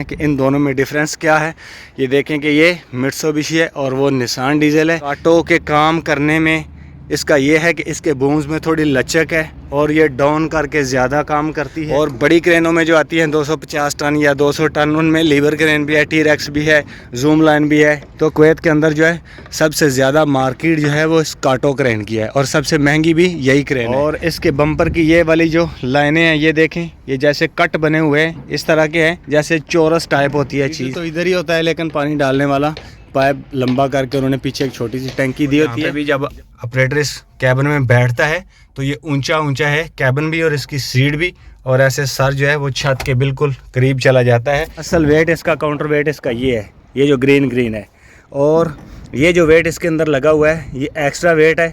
कि इन दोनों में डिफरेंस क्या है। ये देखें कि ये मित्सुबिशी है और वो निसान डीजल है। कांटो के काम करने में इसका ये है कि इसके बूम्स में थोड़ी लचक है और ये डाउन करके ज़्यादा काम करती है। और बड़ी क्रेनों में जो आती हैं 250 टन या 200 टन, उनमें लीवर क्रेन भी है, टी-रेक्स भी है, जूम लाइन भी है। तो कुवैत के अंदर जो है सबसे ज़्यादा मार्केट जो है वो इस कांटो क्रेन की है और सबसे महंगी भी यही क्रेन है। और इसके बम्पर की ये वाली जो लाइनें हैं ये देखें, ये जैसे कट बने हुए हैं, इस तरह के हैं जैसे चौरस टाइप होती है चीज़। तो इधर ही होता है, लेकिन पानी डालने वाला पाइप लंबा करके उन्होंने पीछे एक छोटी सी टंकी दी होती है। भी जब ऑपरेटर इस कैबिन में बैठता है तो ये ऊंचा ऊंचा है कैबिन भी और इसकी सीट भी, और ऐसे सर जो है वो छत के बिल्कुल करीब चला जाता है। असल वेट इसका, काउंटर वेट इसका ये है, ये जो ग्रीन है, और ये जो वेट इसके अंदर लगा हुआ है ये एक्स्ट्रा वेट है।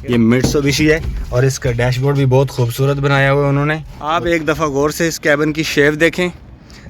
ये मित्सुबिशी है और इसका डैशबोर्ड भी बहुत खूबसूरत बनाया हुआ है उन्होंने। आप एक दफ़ा गौर से इस कैबिन की शेप देखें।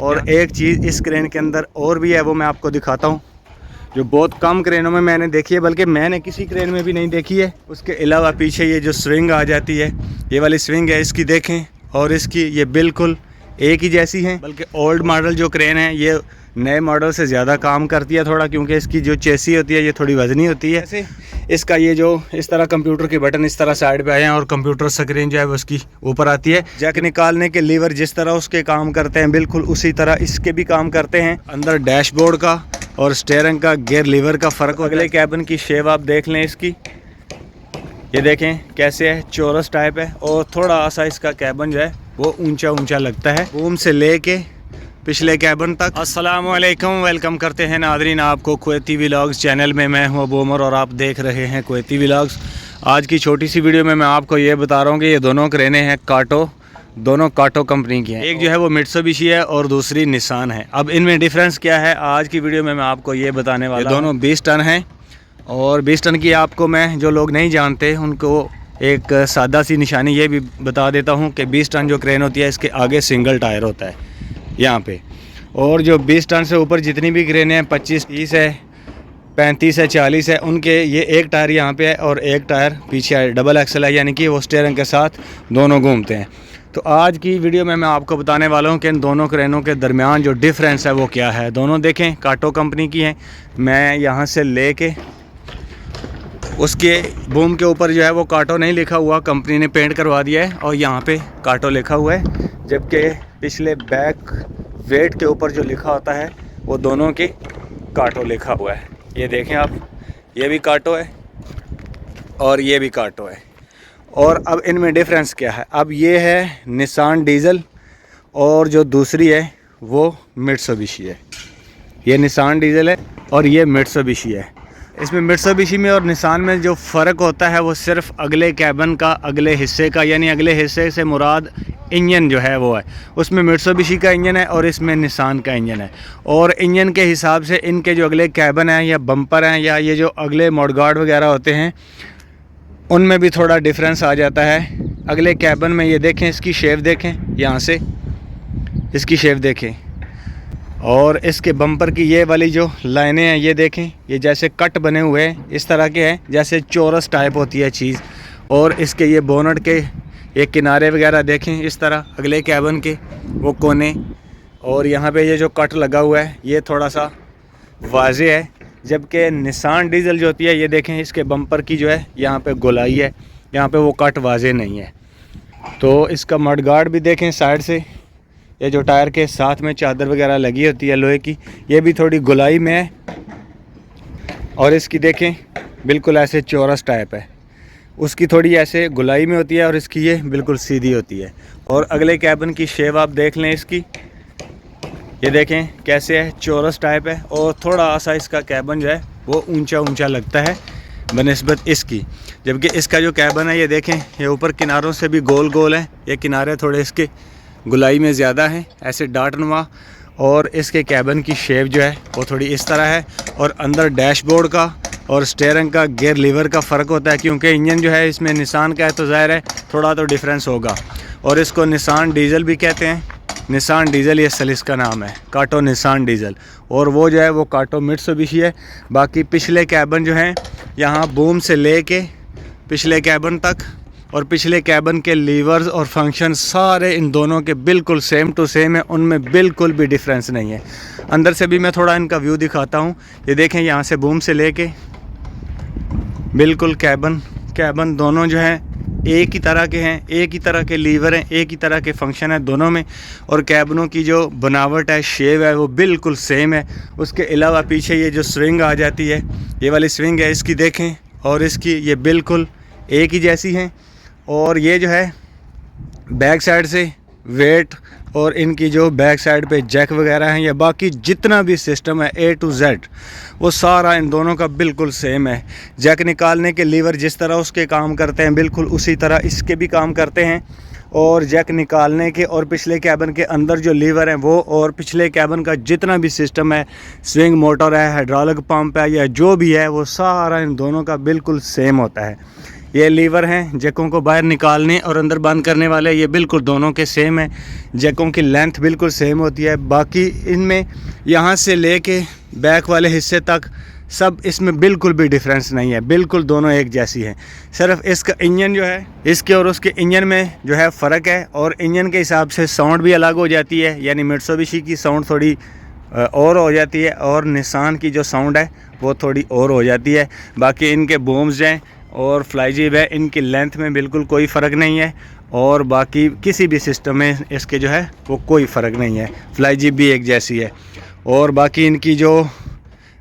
और एक चीज़ इस क्रेन के अंदर और भी है, वो मैं आपको दिखाता हूँ, जो बहुत कम क्रेनों में मैंने देखी है, बल्कि मैंने किसी क्रेन में भी नहीं देखी है। उसके अलावा पीछे ये जो स्विंग आ जाती है, ये वाली स्विंग है, इसकी देखें, और इसकी ये बिल्कुल एक ही जैसी है। बल्कि ओल्ड मॉडल जो क्रेन है ये नए मॉडल से ज़्यादा काम करती है थोड़ा, क्योंकि इसकी जो चेसी होती है ये थोड़ी वजनी होती है। ऐसे इसका ये जो इस तरह कंप्यूटर के बटन इस तरह साइड पे आए हैं और कंप्यूटर स्क्रीन जो है वो उसकी ऊपर आती है। जैक निकालने के लीवर जिस तरह उसके काम करते हैं बिल्कुल उसी तरह इसके भी काम करते हैं। अंदर डैशबोर्ड का और स्टीयरिंग का गियर लीवर का फ़र्क होता है। अगले कैबिन की शेप आप देख लें इसकी, ये देखें कैसे है, चौरस टाइप है और थोड़ा सा इसका कैबिन जो है वो ऊंचा ऊंचा लगता है, बूम से लेके पिछले कैबिन तक। अस्सलाम वालेकुम, वेलकम करते हैं नादरीन आपको कुवैती व्लॉग्स चैनल में। मैं हूं अबू उमर और आप देख रहे हैं कुवैती व्लॉग्स। आज की छोटी सी वीडियो में मैं आपको ये बता रहा हूँ कि ये दोनों क्रेनें हैं कांटो, दोनों कांटो कंपनी की हैं। एक जो है वो मित्सुबिशी है और दूसरी निसान है। अब इनमें डिफरेंस क्या है आज की वीडियो में मैं आपको ये बताने वाला हूँ। दोनों 20 टन हैं और 20 टन की आपको मैं, जो लोग नहीं जानते उनको एक सादा सी निशानी ये भी बता देता हूँ कि 20 टन जो क्रेन होती है इसके आगे सिंगल टायर होता है यहाँ पे, और जो 20 टन से ऊपर जितनी भी क्रेनें हैं 25, 30 है, 35 है, 40 है, उनके ये एक टायर यहाँ पे है और एक टायर पीछे है, डबल एक्सल है, यानी कि वो स्टीयरिंग के साथ दोनों घूमते हैं। तो आज की वीडियो में मैं आपको बताने वाला हूँ कि इन दोनों क्रेनों के दरमियान जो डिफरेंस है वो क्या है। दोनों देखें कांटो कंपनी की हैं। मैं यहाँ से ले के उसके बूम के ऊपर जो है वो कांटो नहीं लिखा हुआ, कंपनी ने पेंट करवा दिया है और यहाँ पे कांटो लिखा हुआ है, जबकि पिछले बैक वेट के ऊपर जो लिखा होता है वो दोनों के कांटो लिखा हुआ है। ये देखें आप, ये भी कांटो है और ये भी कांटो है। और अब इनमें डिफरेंस क्या है, अब ये है निसान डीजल और जो दूसरी है वो मित्सुबिशी है। ये निसान डीजल है और ये मित्सुबिशी है। इसमें मित्सुबिशी में और निसान में जो फ़र्क होता है वो सिर्फ अगले कैबिन का अगले हिस्से का, यानी अगले हिस्से से मुराद इंजन जो है वो है। उसमें मित्सुबिशी का इंजन है और इसमें निसान का इंजन है। और इंजन के हिसाब से इनके जो अगले कैबिन हैं या बम्पर हैं या ये जो अगले मॉडगार्ड वगैरह होते हैं उनमें भी थोड़ा डिफरेंस आ जाता है। अगले कैबिन में ये देखें, इसकी शेप देखें, यहाँ से इसकी शेप देखें, और इसके बम्पर की ये वाली जो लाइनें हैं ये देखें, ये जैसे कट बने हुए हैं, इस तरह के हैं जैसे चौरस टाइप होती है चीज़। और इसके ये बोनट के ये किनारे वगैरह देखें, इस तरह अगले कैबिन के वो कोने, और यहाँ पे ये जो कट लगा हुआ है ये थोड़ा सा वाज़े है। जबकि निसान डीजल जो होती है ये देखें, इसके बम्पर की जो है यहाँ पे गोलाई है, यहाँ पे वो कट वाज़े नहीं है। तो इसका मडगार्ड भी देखें साइड से, ये जो टायर के साथ में चादर वगैरह लगी होती है लोहे की, ये भी थोड़ी गोलाई में है। और इसकी देखें बिल्कुल ऐसे चौरस टाइप है, उसकी थोड़ी ऐसे गोलाई में होती है और इसकी ये बिल्कुल सीधी होती है। और अगले कैबिन की शेप आप देख लें इसकी, ये देखें कैसे है, चौरस टाइप है और थोड़ा सा इसका कैबिन जो है वो ऊंचा ऊंचा लगता है बनिस्बत इसकी। जबकि इसका जो कैबिन है ये देखें, ये ऊपर किनारों से भी गोल गोल है, ये किनारे थोड़े इसके गुलाई में ज़्यादा है ऐसे डार्टनुमा। और इसके कैबिन की शेप जो है वो थोड़ी इस तरह है। और अंदर डैशबोर्ड का और स्टीयरिंग का गियर लीवर का फ़र्क होता है, क्योंकि इंजन जो है इसमें निसान का है तो ज़ाहिर है थोड़ा तो डिफरेंस होगा। और इसको निसान डीजल भी कहते हैं, निसान डीजल ये सलिस का नाम है, कांटो निसान डीजल। और वो जो है वो कांटो मित्सुबिशी है। बाकी पिछले कैबिन जो हैं यहाँ बूम से ले के पिछले कैबिन तक और पिछले कैबन के लीवर्स और फंक्शन सारे इन दोनों के बिल्कुल सेम टू सेम है, उनमें बिल्कुल भी डिफरेंस नहीं है। अंदर से भी मैं थोड़ा इनका व्यू दिखाता हूँ। ये देखें, यहाँ से बूम से लेके बिल्कुल कैबन दोनों जो हैं एक ही तरह के हैं, एक ही तरह के लीवर हैं, एक ही तरह के फंक्शन है दोनों में, और कैबनों की जो बनावट है, शेप है, वो बिल्कुल सेम है। उसके अलावा पीछे ये जो स्विंग आ जाती है, ये वाली स्विंग है, इसकी देखें और इसकी, ये बिल्कुल एक ही जैसी हैं। और ये जो है बैक साइड से वेट और इनकी जो बैक साइड पे जैक वगैरह हैं या बाकी जितना भी सिस्टम है A to Z, वो सारा इन दोनों का बिल्कुल सेम है। जैक निकालने के लीवर जिस तरह उसके काम करते हैं, बिल्कुल उसी तरह इसके भी काम करते हैं। और जैक निकालने के और पिछले कैबन के अंदर जो लीवर हैं वो, और पिछले कैबन का जितना भी सिस्टम है, स्विंग मोटर है, हाइड्रोलिक पंप है या जो भी है, वो सारा इन दोनों का बिल्कुल सेम होता है। ये लीवर हैं जैकों को बाहर निकालने और अंदर बंद करने वाले, ये बिल्कुल दोनों के सेम है। जैकों की लेंथ बिल्कुल सेम होती है। बाकी इनमें यहाँ से लेके बैक वाले हिस्से तक सब इसमें बिल्कुल भी डिफरेंस नहीं है, बिल्कुल दोनों एक जैसी हैं। सिर्फ इसका इंजन जो है, इसके और उसके इंजन में जो है फ़र्क है, और इंजन के हिसाब से साउंड भी अलग हो जाती है। यानी मित्सुबिशी की साउंड थोड़ी और हो जाती है और निसान की जो साउंड है वो थोड़ी और हो जाती है। बाकी इनके बूम्स हैं और फ्लाईजीब है, इनकी लेंथ में बिल्कुल कोई फ़र्क नहीं है, और बाकी किसी भी सिस्टम में इसके जो है वो कोई फ़र्क नहीं है। फ्लाईजीब भी एक जैसी है। और बाकी इनकी जो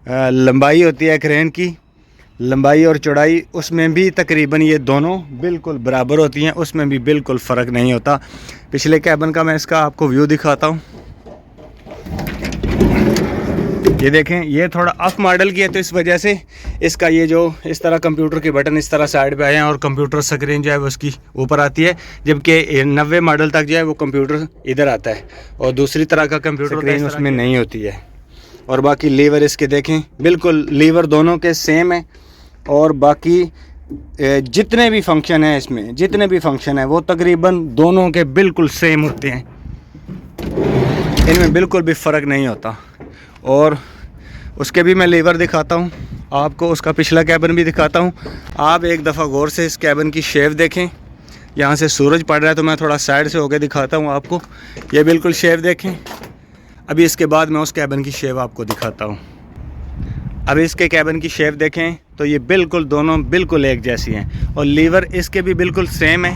लंबाई होती है, क्रेन की लंबाई और चौड़ाई, उसमें भी तकरीबन ये दोनों बिल्कुल बराबर होती हैं, उसमें भी बिल्कुल फ़र्क नहीं होता। पिछले कैबन का मैं इसका आपको व्यू दिखाता हूँ। ये देखें, ये थोड़ा अप मॉडल की है, तो इस वजह से इसका ये जो इस तरह कंप्यूटर के बटन इस तरह साइड पे आए हैं और कंप्यूटर स्क्रीन जो है वो उसकी ऊपर आती है, जबकि 90 मॉडल तक जो है वो कंप्यूटर इधर आता है और दूसरी तरह का कंप्यूटर स्क्रीन उसमें नहीं होती है। और बाकी लीवर इसके देखें, बिल्कुल लीवर दोनों के सेम है। और बाकी जितने भी फंक्शन हैं इसमें, जितने भी फंक्शन हैं वो तकरीबन दोनों के बिल्कुल सेम होते हैं, इनमें बिल्कुल भी फ़र्क नहीं होता। और उसके भी मैं लीवर दिखाता हूँ आपको, उसका पिछला कैबन भी दिखाता हूँ। आप एक दफ़ा गौर से इस कैबन की शेप देखें। यहाँ से सूरज पड़ रहा है तो मैं थोड़ा साइड से होकर दिखाता हूँ आपको। ये बिल्कुल शेप देखें। अभी इसके बाद मैं उस कैबन की शेप आपको दिखाता हूँ। अभी इसके कैबन की शेप देखें तो ये बिल्कुल दोनों बिल्कुल एक जैसी हैं, और लीवर इसके भी बिल्कुल सेम है।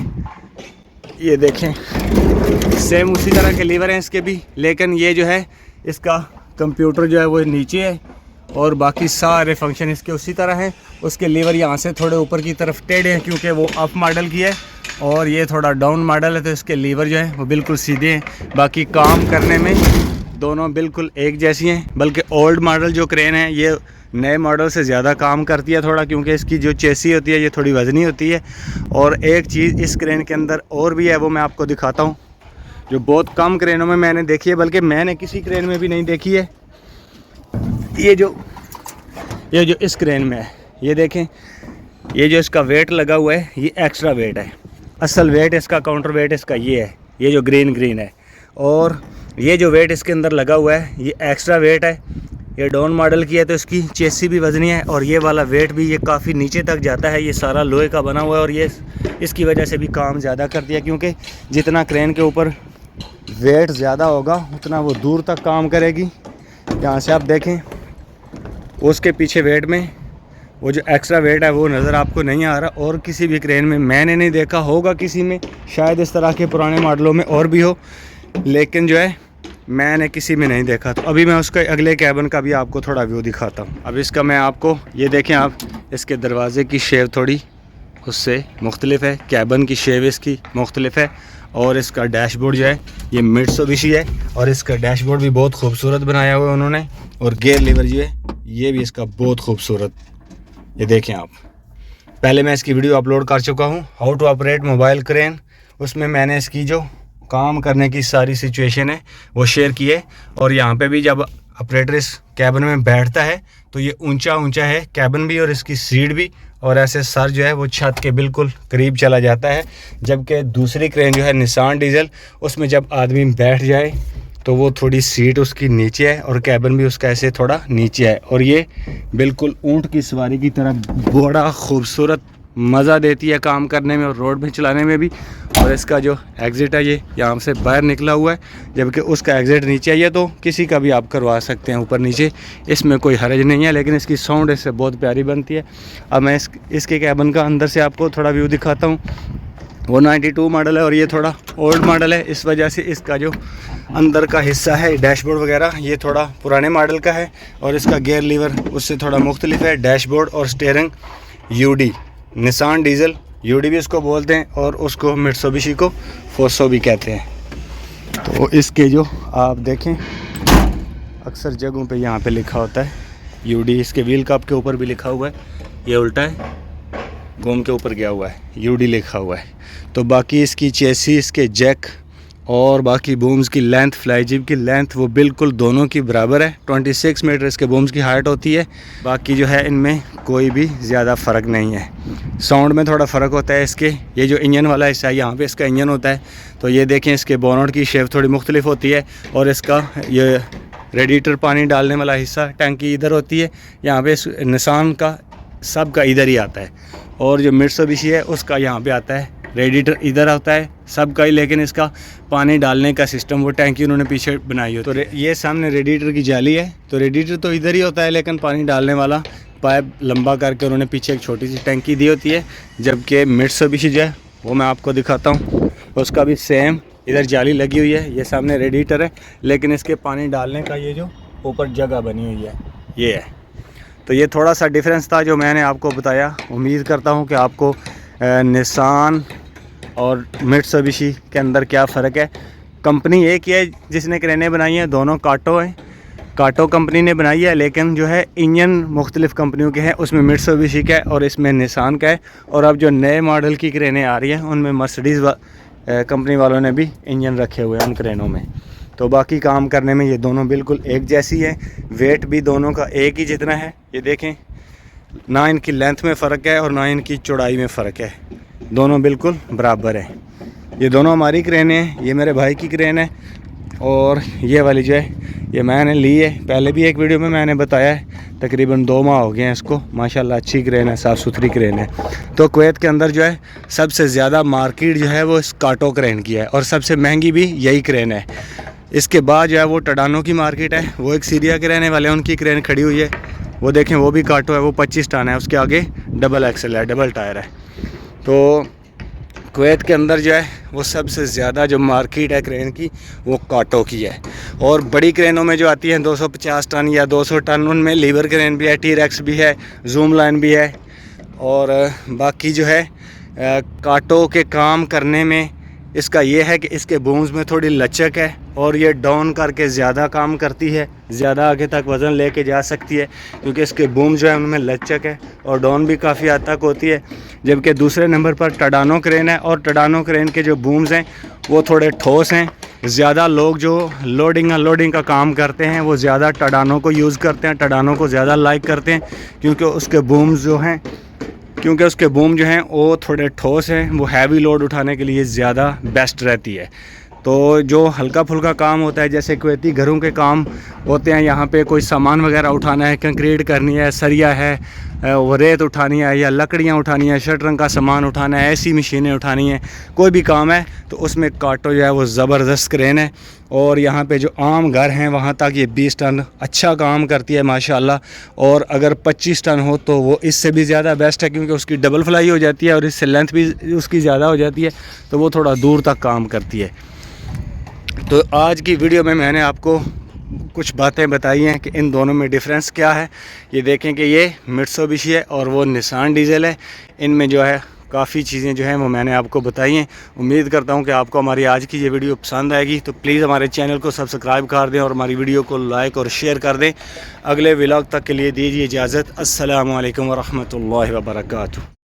ये देखें, सेम उसी तरह के लीवर हैं इसके भी, लेकिन ये जो है इसका कंप्यूटर जो है वो नीचे है और बाकी सारे फंक्शन इसके उसी तरह हैं। उसके लीवर यहाँ से थोड़े ऊपर की तरफ टेढ़े हैं क्योंकि वो अप मॉडल की है, और ये थोड़ा डाउन मॉडल है, तो इसके लीवर जो है वो बिल्कुल सीधे हैं। बाकी काम करने में दोनों बिल्कुल एक जैसी हैं, बल्कि ओल्ड मॉडल जो क्रेन है ये नए मॉडल से ज़्यादा काम करती है थोड़ा, क्योंकि इसकी जो चेसी होती है ये थोड़ी वज़नी होती है। और एक चीज़ इस क्रेन के अंदर और भी है, वो मैं आपको दिखाता हूँ, जो बहुत कम क्रेनों में मैंने देखी है, बल्कि मैंने किसी क्रेन में भी नहीं देखी है। ये जो इस क्रेन में है, ये देखें, ये जो इसका वेट लगा हुआ है ये एक्स्ट्रा वेट है। असल वेट इसका, काउंटर वेट इसका ये है, ये जो ग्रीन है, और ये जो वेट इसके अंदर लगा हुआ है ये एक्स्ट्रा वेट है। ये डाउन मॉडल की है तो इसकी चेसी भी वज़नी है, और ये वाला वेट भी ये काफ़ी नीचे तक जाता है। ये सारा लोहे का बना हुआ है और ये इसकी वजह से भी काम ज़्यादा करती है, क्योंकि जितना क्रेन के ऊपर वेट ज़्यादा होगा उतना वो दूर तक काम करेगी। यहाँ से आप देखें, उसके पीछे वेट में वो जो एक्स्ट्रा वेट है वो नज़र आपको नहीं आ रहा, और किसी भी क्रेन में मैंने नहीं देखा, होगा किसी में, शायद इस तरह के पुराने मॉडलों में और भी हो, लेकिन जो है मैंने किसी में नहीं देखा। तो अभी मैं उसके अगले कैबन का भी आपको थोड़ा व्यू दिखाता हूँ। अब इसका मैं आपको, ये देखें आप, इसके दरवाज़े की शेप थोड़ी उससे मुख्तलिफ है, कैबन की शेप इसकी मुख्तलिफ है, और इसका डैशबोर्ड जो है ये मित्सुबिशी है, और इसका डैशबोर्ड भी बहुत खूबसूरत बनाया हुआ है उन्होंने, और गियर लीवर जो है ये भी इसका बहुत खूबसूरत। ये देखें आप, पहले मैं इसकी वीडियो अपलोड कर चुका हूँ, how to operate mobile crane, उसमें मैंने इसकी जो काम करने की सारी सिचुएशन है वो शेयर की है। और यहाँ पे भी जब ऑपरेटर इस कैबिन में बैठता है तो ये ऊंचा है कैबिन भी और इसकी सीट भी, और ऐसे सर जो है वो छत के बिल्कुल करीब चला जाता है। जबकि दूसरी क्रेन जो है निसान डीजल, उसमें जब आदमी बैठ जाए तो वो थोड़ी सीट उसकी नीचे है और कैबिन भी उसका ऐसे थोड़ा नीचे है, और ये बिल्कुल ऊंट की सवारी की तरह बड़ा खूबसूरत मज़ा देती है काम करने में और रोड में चलाने में भी। और इसका जो एग्ज़िट है ये यहाँ से बाहर निकला हुआ है, जबकि उसका एग्ज़िट नीचे है। ये तो किसी का भी आप करवा सकते हैं ऊपर नीचे, इसमें कोई हर्ज नहीं है, लेकिन इसकी साउंड इससे बहुत प्यारी बनती है। अब मैं इसके कैबिन का अंदर से आपको थोड़ा व्यू दिखाता हूँ। वो 92 मॉडल है और ये थोड़ा ओल्ड मॉडल है, इस वजह से इसका जो अंदर का हिस्सा है डैशबोर्ड वगैरह ये थोड़ा पुराने मॉडल का है और इसका गियर लीवर उससे थोड़ा मुख्तलिफ है। डैशबोर्ड और steering UD, Nissan diesel UD भी इसको बोलते हैं और उसको मित्सुबिशी को फोसो भी कहते हैं। तो इसके जो आप देखें अक्सर जगहों पे यहाँ पे लिखा होता है यूडी, इसके व्हील कप के ऊपर भी लिखा हुआ है, ये उल्टा है, घूम के ऊपर गया हुआ है, यूडी लिखा हुआ है। तो बाकी इसकी चेसी, इसके जैक और बाकी बूम्स की लेंथ, फ्लाई जीप की लेंथ वो बिल्कुल दोनों की बराबर है। 26 मीटर इसके बूम्स की हाइट होती है। बाकी जो है इनमें कोई भी ज़्यादा फ़र्क नहीं है। साउंड में थोड़ा फ़र्क होता है इसके, ये जो इंजन वाला हिस्सा है यहाँ पे इसका इंजन होता है, तो ये देखें इसके बोनट की शेप थोड़ी मुख्तलिफ होती है और इसका ये रेडिएटर पानी डालने वाला हिस्सा टंकी इधर होती है, यहाँ पे निसान का सब का इधर ही आता है। और जो मित्सुबिशी है उसका यहाँ पे आता है, रेडिएटर इधर होता है सब का ही, लेकिन इसका पानी डालने का सिस्टम वो टैंकी उन्होंने पीछे बनाई हो। तो ये सामने रेडिएटर की जाली है, तो रेडिएटर तो इधर ही होता है, लेकिन पानी डालने वाला पाइप लंबा करके उन्होंने पीछे एक छोटी सी टैंकी दी होती है। जबकि मित्सुबिशी जो है वो मैं आपको दिखाता हूँ, उसका भी सेम इधर जाली लगी हुई है, ये सामने रेडिएटर है, लेकिन इसके पानी डालने का ये जो ऊपर जगह बनी हुई है ये है। तो ये थोड़ा सा डिफरेंस था जो मैंने आपको बताया। उम्मीद करता हूँ कि आपको निसान और मित्सुबिशी के अंदर क्या फ़र्क है। कंपनी एक ही है जिसने क्रेनें बनाई हैं, दोनों काटो हैं, काटो कंपनी ने बनाई है, लेकिन जो है इंजन मुख्तलिफ़ कंपनियों के हैं, उसमें मित्सुबिशी का है और इसमें निसान का है। और अब जो नए मॉडल की क्रेनें आ रही हैं उनमें मर्सिडीज़ कंपनी वालों ने भी इंजन रखे हुए हैं उन क्रेनों में। तो बाकी काम करने में ये दोनों बिल्कुल एक जैसी है, वेट भी दोनों का एक ही जितना है। ये देखें, ना इनकी लेंथ में फ़र्क है और ना इनकी चौड़ाई में फ़र्क है, दोनों बिल्कुल बराबर है। ये दोनों हमारी क्रेनें हैं, ये मेरे भाई की क्रेन है और ये वाली जो है ये मैंने ली है, पहले भी एक वीडियो में मैंने बताया है। तकरीबन 2 माह हो गए हैं इसको, माशाल्लाह अच्छी क्रेन है, साफ़ सुथरी क्रेन है। तो कुवैत के अंदर जो है सबसे ज़्यादा मार्केट जो है वो इस काटो क्रेन की है और सबसे महंगी भी यही क्रेन है। इसके बाद जो है वो टडानो की मार्केट है, वो एक सीरिया के रहने वाले हैं, उनकी क्रेन खड़ी हुई है, वो देखें वो भी काटो है, वो 25 टन है, उसके आगे डबल एक्सल है, डबल टायर है। तो कुवैत के अंदर जो है वो सबसे ज़्यादा जो मार्केट है क्रेन की वो काटो की है। और बड़ी क्रेनों में जो आती हैं 250 टन या 200 टन, उनमें लीवर क्रेन भी है, टी-रेक्स भी है, जूम लाइन भी है। और बाकी जो है काटो के काम करने में इसका ये है कि इसके बूम्स में थोड़ी लचक है और ये डाउन करके ज़्यादा काम करती है, ज़्यादा आगे तक वज़न लेके जा सकती है, क्योंकि इसके बूम जो है उनमें लचक है और डाउन भी काफ़ी हद तक होती है। जबकि दूसरे नंबर पर टडानो क्रेन है और टडानो क्रेन के जो बूम्स हैं वो थोड़े ठोस हैं। ज़्यादा लोग जो लोडिंग अनलोडिंग का काम करते हैं वो ज़्यादा टडानो को यूज़ करते हैं, टडानो को ज़्यादा लाइक करते हैं, क्योंकि उसके बूम जो हैं वो थोड़े ठोस हैं, वो हैवी लोड उठाने के लिए ज़्यादा बेस्ट रहती है। तो जो हल्का फुल्का काम होता है, जैसे कुवैती घरों के काम होते हैं, यहाँ पे कोई सामान वगैरह उठाना है, कंक्रीट करनी है, सरिया है, वो रेत उठानी है या लकड़ियाँ उठानी है, शटरिंग का सामान उठाना है, ऐसी मशीनें उठानी है, कोई भी काम है तो उसमें काटो जो है वो ज़बरदस्त क्रेन है। और यहाँ पे जो आम घर हैं वहाँ तक ये 20 टन अच्छा काम करती है माशाल्लाह। और अगर 25 टन हो तो वो इससे भी ज़्यादा बेस्ट है, क्योंकि उसकी डबल फ्लाई हो जाती है और इससे लेंथ भी उसकी ज़्यादा हो जाती है, तो वो थोड़ा दूर तक काम करती है। तो आज की वीडियो में मैंने आपको कुछ बातें बताई हैं कि इन दोनों में डिफरेंस क्या है। ये देखें कि ये मित्सुबिशी है और वो निसान डीजल है, इनमें जो है काफ़ी चीज़ें जो हैं वो मैंने आपको बताई हैं। उम्मीद करता हूं कि आपको हमारी आज की ये वीडियो पसंद आएगी, तो प्लीज़ हमारे चैनल को सब्सक्राइब कर दें और हमारी वीडियो को लाइक और शेयर कर दें। अगले व्लॉग तक के लिए दीजिए इजाज़त। अस्सलामु अलैकुम व रहमतुल्लाहि व बरकातुहू।